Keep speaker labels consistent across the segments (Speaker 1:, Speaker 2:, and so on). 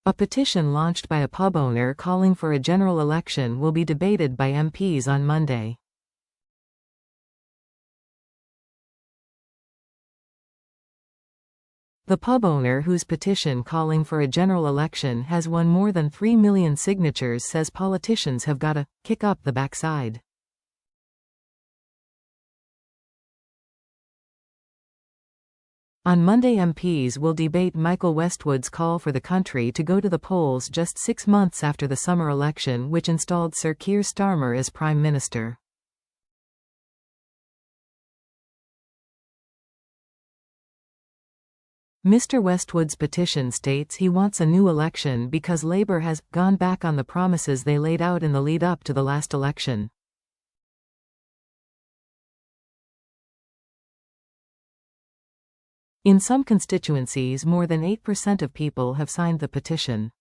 Speaker 1: A petition launched by a pub owner calling for a general election will be debated by MPs on Monday. The pub owner, whose petition calling for a general election has won more than 3 million signatures, says politicians have got to kick up the backside. On Monday, MPs will debate Michael Westwood's call for the country to go to the polls just 6 months after the summer election which installed Sir Keir Starmer as Prime Minister. Mr. Westwood's petition states he wants a new election because Labour has gone back on the promises they laid out in the lead-up to the last election. In some constituencies, more than 8% of people have signed the petition.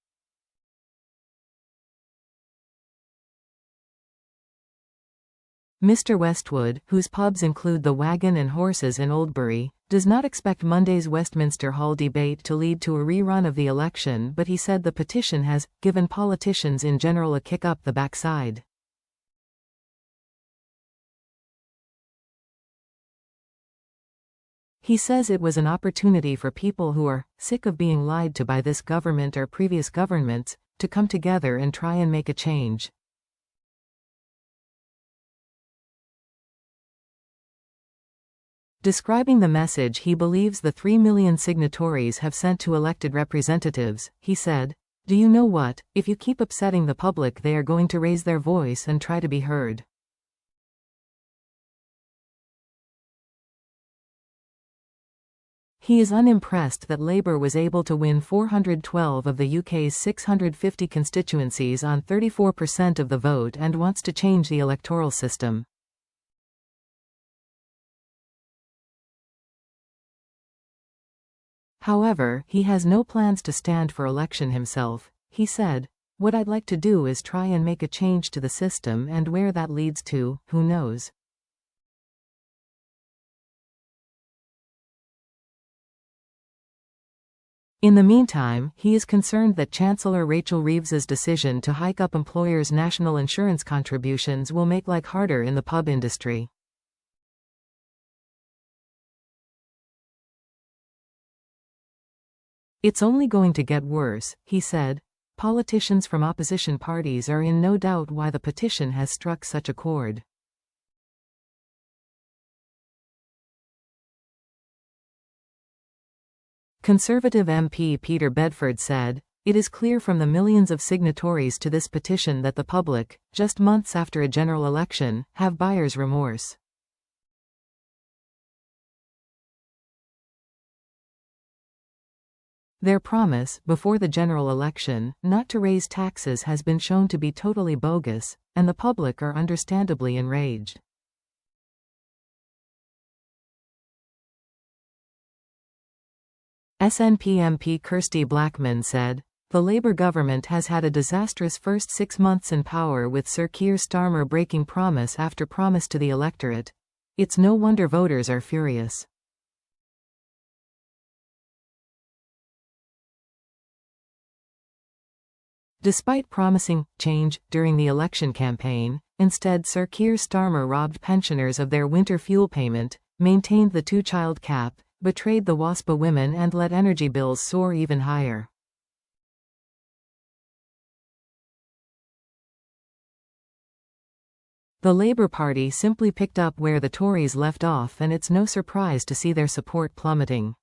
Speaker 1: Mr. Westwood, whose pubs include the Wagon and Horses in Oldbury, does not expect Monday's Westminster Hall debate to lead to a rerun of the election, but he said the petition has given politicians in general a kick up the backside. He says it was an opportunity for people who are sick of being lied to by this government or previous governments to come together and try and make a change. Describing the message he believes the 3 million signatories have sent to elected representatives, he said, "Do you know what? If you keep upsetting the public, they are going to raise their voice and try to be heard." He is unimpressed that Labour was able to win 412 of the UK's 650 constituencies on 34% of the vote and wants to change the electoral system. However, he has no plans to stand for election himself. He said, "What I'd like to do is try and make a change to the system, and where that leads to, who knows." In the meantime, he is concerned that Chancellor Rachel Reeves's decision to hike up employers' national insurance contributions will make life harder in the pub industry. "It's only going to get worse," he said. Politicians from opposition parties are in no doubt why the petition has struck such a chord. Conservative MP Peter Bedford said, "It is clear from the millions of signatories to this petition that the public, just months after a general election, have buyer's remorse." Their promise, before the general election, not to raise taxes has been shown to be totally bogus, and the public are understandably enraged. SNP MP Kirsty Blackman said, "The Labour government has had a disastrous first 6 months in power with Sir Keir Starmer breaking promise after promise to the electorate. It's no wonder voters are furious." Despite promising change during the election campaign, instead Sir Keir Starmer robbed pensioners of their winter fuel payment, maintained the 2-child cap, betrayed the WASPA women and let energy bills soar even higher. The Labour Party simply picked up where the Tories left off, and it's no surprise to see their support plummeting.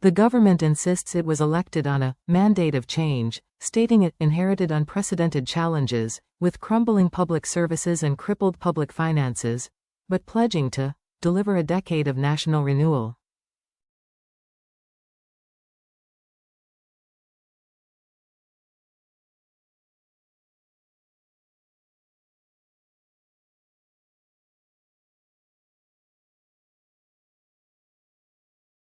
Speaker 1: The government insists it was elected on a mandate of change, stating it inherited unprecedented challenges, with crumbling public services and crippled public finances, but pledging to deliver a decade of national renewal.